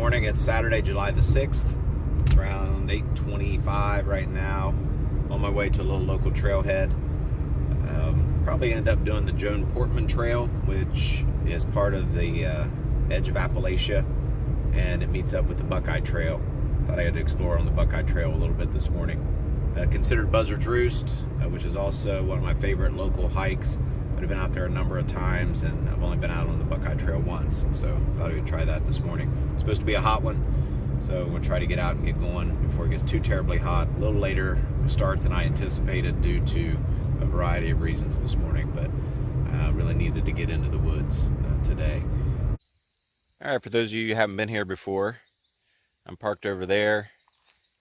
morning. It's Saturday, July the 6th. It's around 8:25 right now. On my way to a little local trailhead. Probably end up doing the Joan Portman Trail, which is part of the Edge of Appalachia, and it meets up with the Buckeye Trail. Thought I had to explore on the Buckeye Trail a little bit this morning. Considered Buzzard's Roost, which is also one of my favorite local hikes. I've been out there a number of times, and I've only been out on the Buckeye Trail once, and so thought I would try that this morning. It's supposed to be a hot one, so we'll try to get out and get going before it gets too terribly hot. A little later start than I anticipated due to a variety of reasons this morning, but I really needed to get into the woods today. All right, for those of you who haven't been here before, I'm parked over there.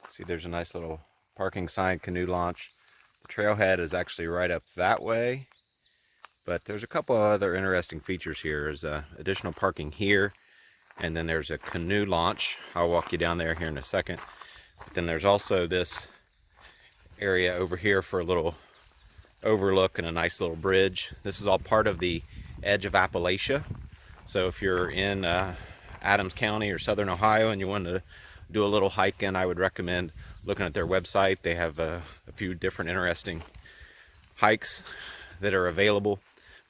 See, there's a nice little parking sign, canoe launch. The trailhead is actually right up that way. But there's a couple of other interesting features here. There's additional parking here, and then there's a canoe launch. I'll walk you down there here in a second. But then there's also this area over here for a little overlook and a nice little bridge. This is all part of the Edge of Appalachia. So if you're in Adams County or Southern Ohio and you want to do a little hike in, I would recommend looking at their website. They have a few different interesting hikes that are available.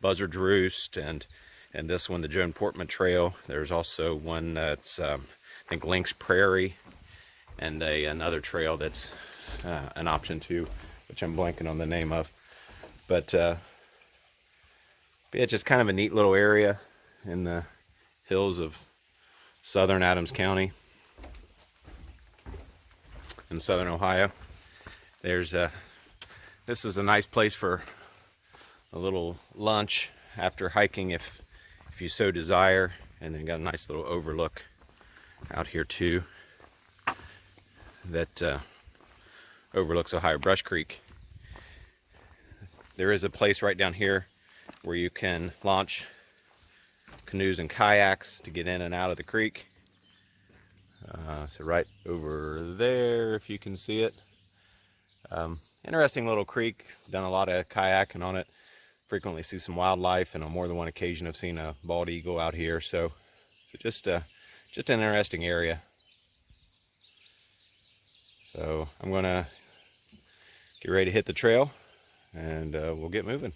Buzzard's Roost and this one, the Joan Portman Trail. There's also one that's I think Lynx Prairie, and another trail that's an option too, which I'm blanking on the name of. But yeah, it's just kind of a neat little area in the hills of southern Adams County in southern Ohio. There's this is a nice place for a little lunch after hiking if you so desire, and then got a nice little overlook out here too that overlooks Ohio Brush Creek. There is a place right down here where you can launch canoes and kayaks to get in and out of the creek. So right over there, if you can see it. Interesting little creek. Done a lot of kayaking on it. Frequently see some wildlife, and on more than one occasion I've seen a bald eagle out here. So just an interesting area. So I'm gonna get ready to hit the trail, and we'll get moving.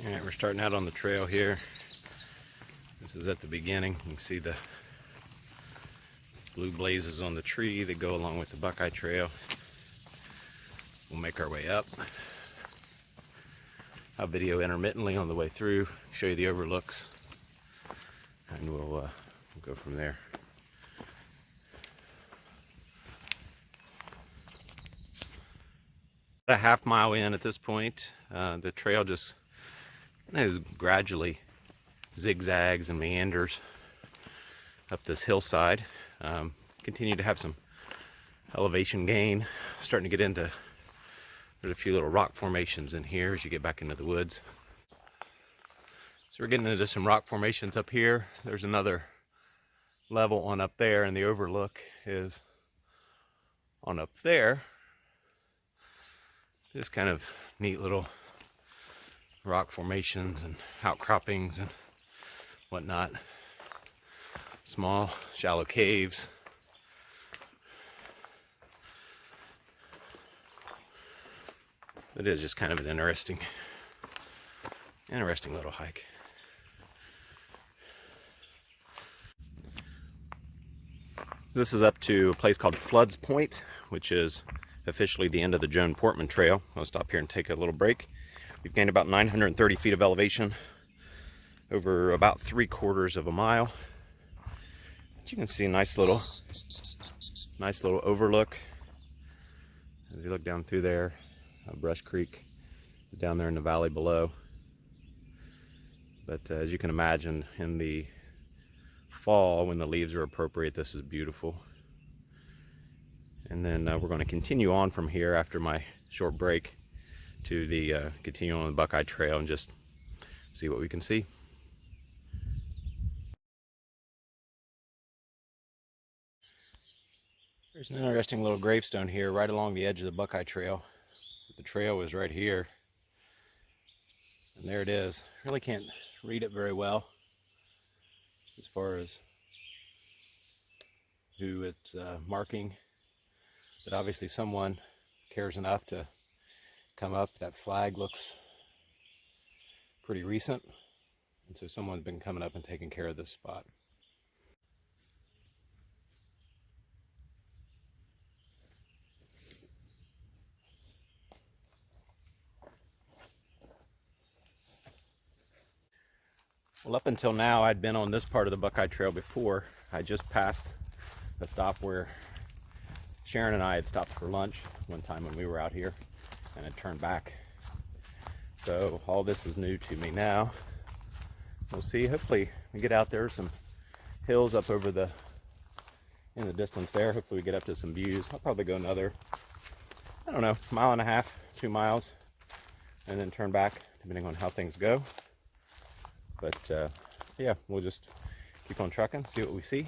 All right, we're starting out on the trail here. This is at the beginning. You can see the blue blazes on the tree that go along with the Buckeye Trail. We'll make our way up. I'll video intermittently on the way through, show you the overlooks, and we'll go from there. About a half mile in at this point. The trail just gradually zigzags and meanders up this hillside. Continue to have some elevation gain. Starting to get into, there's a few little rock formations in here as you get back into the woods. So we're getting into some rock formations up here. There's another level on up there, and the overlook is on up there. Just kind of neat little rock formations and outcroppings and whatnot. Small, shallow caves. It is just kind of an interesting little hike. This is up to a place called Flood's Point, which is officially the end of the Joan Portman Trail. I'll stop here and take a little break. We've gained about 930 feet of elevation over about 3/4 of a mile. But you can see a nice little overlook as you look down through there. Brush Creek down there in the valley below. But as you can imagine, in the fall, when the leaves are appropriate, this is beautiful. And then we're going to continue on from here after my short break to the continue on the Buckeye Trail and just see what we can see. There's an interesting little gravestone here right along the edge of the Buckeye Trail. The trail is right here. And there it is. Really can't read it very well as far as who it's marking. But obviously someone cares enough to come up. That flag looks pretty recent. And so someone's been coming up and taking care of this spot. Well, up until now, I'd been on this part of the Buckeye Trail before. I just passed the stop where Sharon and I had stopped for lunch one time when we were out here and had turned back. So all this is new to me now. We'll see. Hopefully we get out there, some hills up over in the distance there. Hopefully we get up to some views. I'll probably go another, I don't know, 1.5 miles, 2 miles, and then turn back depending on how things go. But yeah, we'll just keep on trucking, see what we see.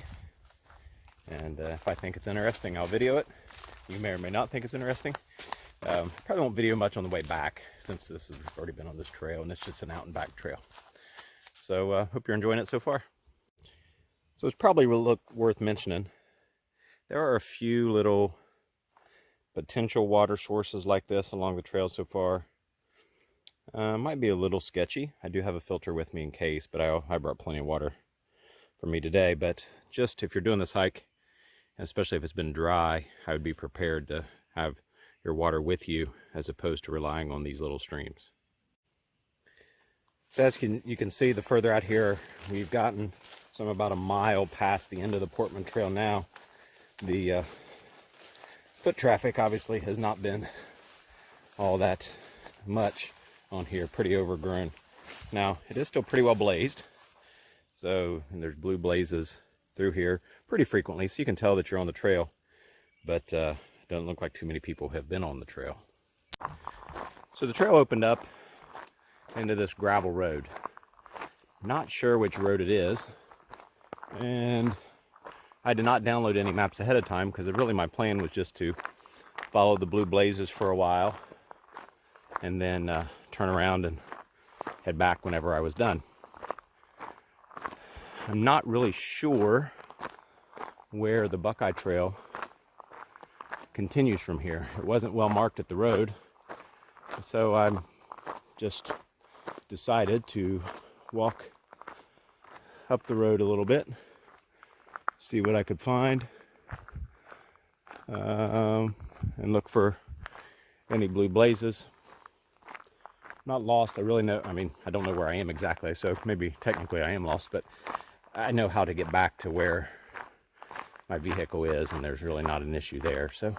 And if I think it's interesting, I'll video it. You may or may not think it's interesting. Probably won't video much on the way back since this has already been on this trail and it's just an out and back trail. So hope you're enjoying it so far. So it's probably worth mentioning. There are a few little potential water sources like this along the trail so far. Might be a little sketchy. I do have a filter with me in case, but I brought plenty of water for me today. But just if you're doing this hike, and especially if it's been dry, I would be prepared to have your water with you as opposed to relying on these little streams. So as you can see, the further out here, we've gotten some about 1 mile past the end of the Portman Trail now. The foot traffic obviously has not been all that much on here, pretty overgrown. Now, it is still pretty well blazed. So, and there's blue blazes through here pretty frequently, so you can tell that you're on the trail. But it doesn't look like too many people have been on the trail. So the trail opened up into this gravel road. Not sure which road it is. And I did not download any maps ahead of time because really my plan was just to follow the blue blazes for a while and then turn around and head back whenever I was done. I'm not really sure where the Buckeye Trail continues from here. It wasn't well marked at the road, so I just decided to walk up the road a little bit, see what I could find, and look for any blue blazes. Not lost. I really know, I don't know where I am exactly, so maybe technically I am lost, but I know how to get back to where my vehicle is, and there's really not an issue there. So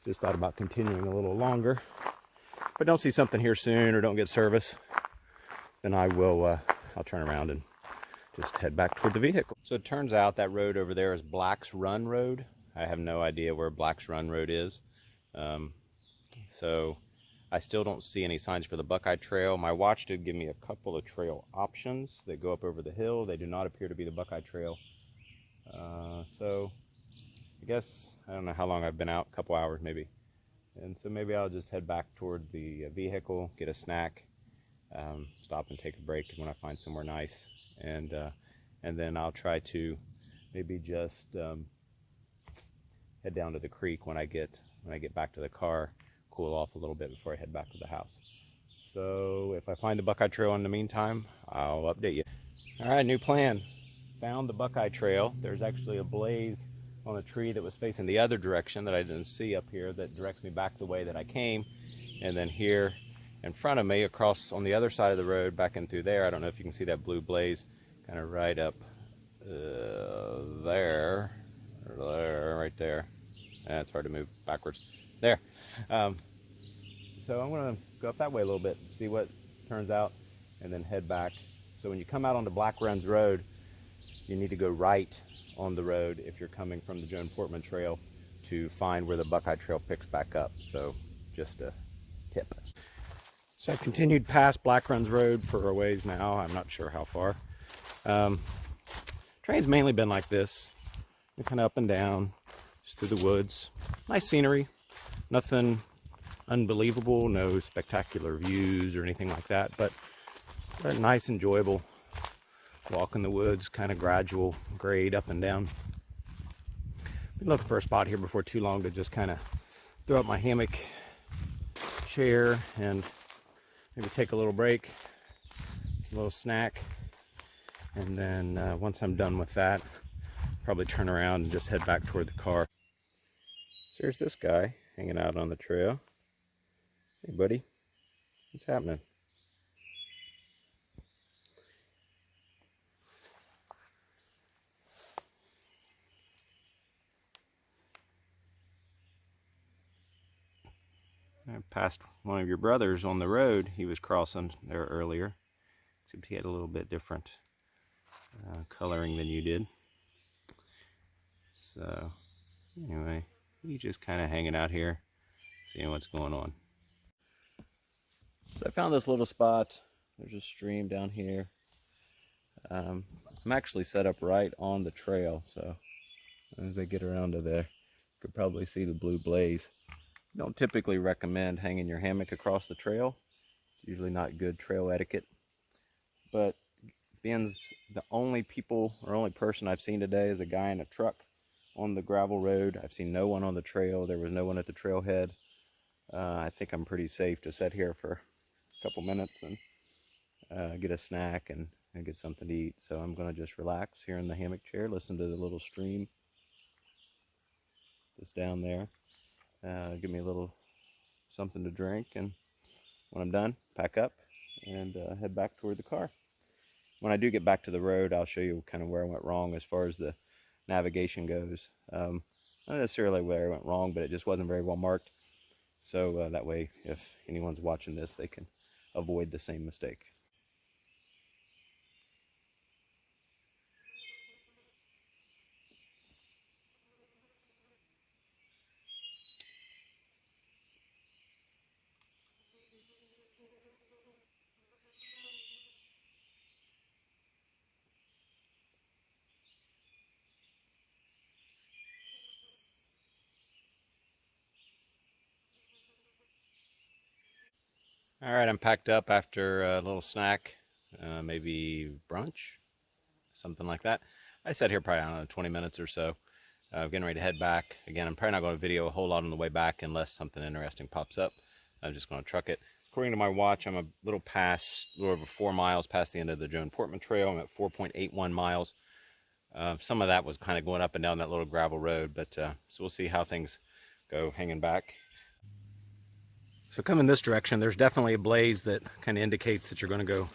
just thought about continuing a little longer. If I don't see something here soon or don't get service, then I'll turn around and just head back toward the vehicle. So it turns out that road over there is Black's Run Road. I have no idea where Black's Run Road is. So I still don't see any signs for the Buckeye Trail. My watch did give me a couple of trail options that go up over the hill. They do not appear to be the Buckeye Trail. So I guess, I don't know how long I've been out, a couple hours maybe. And so maybe I'll just head back toward the vehicle, get a snack, stop and take a break when I find somewhere nice. And then I'll try to maybe just head down to the creek when I get back to the car, cool off a little bit before I head back to the house. So if I find the Buckeye Trail in the meantime, I'll update you. All right, new plan. Found the Buckeye Trail. There's actually a blaze on a tree that was facing the other direction that I didn't see up here that directs me back the way that I came. And then here in front of me, across on the other side of the road, back in through there, I don't know if you can see that blue blaze kind of right up there, right there. It's hard to move backwards. There. So I'm going to go up that way a little bit, see what turns out, and then head back. So when you come out onto Black Runs Road, you need to go right on the road if you're coming from the Joan Portman Trail to find where the Buckeye Trail picks back up. So just a tip. So I've continued past Black Runs Road for a ways now. I'm not sure how far. Train's mainly been like this, kind of up and down, just through the woods. Nice scenery, nothing unbelievable, no spectacular views or anything like that, but a nice, enjoyable walk in the woods, kind of gradual grade up and down. Been looking for a spot here before too long to just kind of throw up my hammock chair and maybe take a little break, a little snack, and then once I'm done with that, probably turn around and just head back toward the car. So there's this guy hanging out on the trail. Hey buddy, what's happening? I passed one of your brothers on the road. He was crossing there earlier. Except he had a little bit different coloring than you did. So anyway, he's just kind of hanging out here, seeing what's going on. So I found this little spot. There's a stream down here. I'm actually set up right on the trail, so as I get around to there, you could probably see the blue blaze. Don't typically recommend hanging your hammock across the trail. It's usually not good trail etiquette. But being the only person I've seen today is a guy in a truck on the gravel road. I've seen no one on the trail. There was no one at the trailhead. I think I'm pretty safe to sit here for a couple minutes and get a snack and get something to eat. So I'm going to just relax here in the hammock chair, listen to the little stream that's down there. Give me a little something to drink, and when I'm done, pack up and head back toward the car. When I do get back to the road, I'll show you kind of where I went wrong as far as the navigation goes. Not necessarily where I went wrong, but it just wasn't very well marked. So that way, if anyone's watching this, they can avoid the same mistake. All right, I'm packed up after a little snack, maybe brunch, something like that. I sat here probably, I don't know, 20 minutes or so. Getting ready to head back. Again, I'm probably not going to video a whole lot on the way back unless something interesting pops up. I'm just going to truck it. According to my watch, I'm a little over 4 miles past the end of the Joan Portman Trail. I'm at 4.81 miles. Some of that was kind of going up and down that little gravel road, but so we'll see how things go hanging back. So coming this direction, there's definitely a blaze that kind of indicates that you're going to go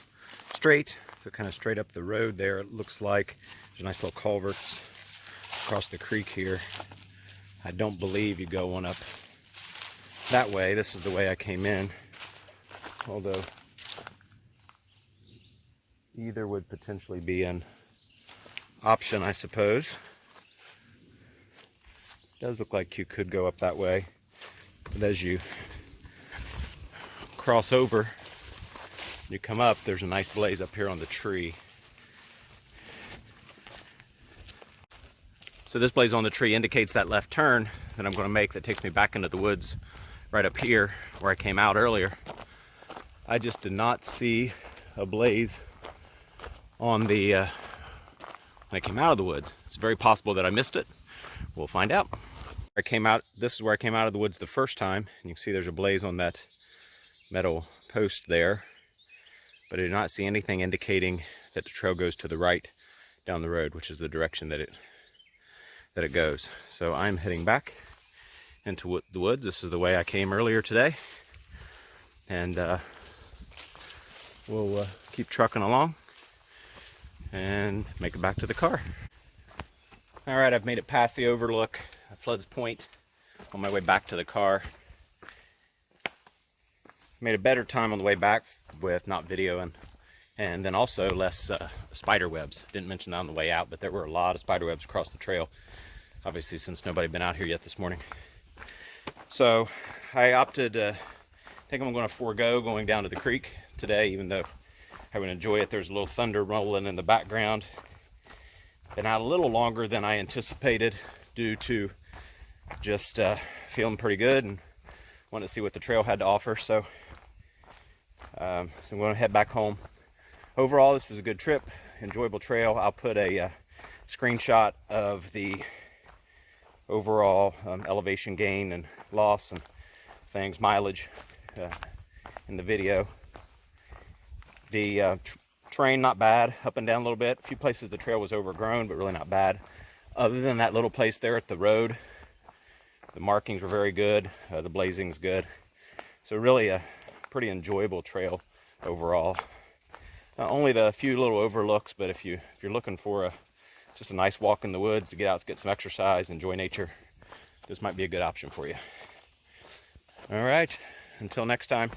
straight. So kind of straight up the road there, it looks like. There's nice little culverts across the creek here. I don't believe you go one up that way. This is the way I came in. Although either would potentially be an option, I suppose. It does look like you could go up that way. But as you cross over, you come up, there's a nice blaze up here on the tree. So this blaze on the tree indicates that left turn that I'm going to make that takes me back into the woods right up here where I came out earlier. I just did not see a blaze on the when I came out of the woods. It's very possible that I missed it. We'll find out. This is where I came out of the woods the first time, and you can see there's a blaze on that metal post there, but I did not see anything indicating that the trail goes to the right down the road, which is the direction that it goes. So I'm heading back into the woods. This is the way I came earlier today, and we'll keep trucking along and make it back to the car. All right, I've made it past the overlook at Flood's Point on my way back to the car. Made a better time on the way back with not videoing and then also less spider webs. Didn't mention that on the way out, but there were a lot of spider webs across the trail, obviously since nobody had been out here yet this morning. So I opted, I think I'm going to forego going down to the creek today, even though I would enjoy it. There's a little thunder rolling in the background. Been out a little longer than I anticipated due to just feeling pretty good and wanted to see what the trail had to offer. So, I'm going to head back home. Overall, this was a good trip, enjoyable trail. I'll put a screenshot of the overall elevation gain and loss and things, mileage in the video. The terrain not bad, up and down a little bit. A few places the trail was overgrown, but really not bad. Other than that little place there at the road, the markings were very good. The blazing's good. So really a pretty enjoyable trail overall. Only the few little overlooks, but if you're looking for just a nice walk in the woods to get out, get some exercise, enjoy nature, this might be a good option for you. All right, until next time.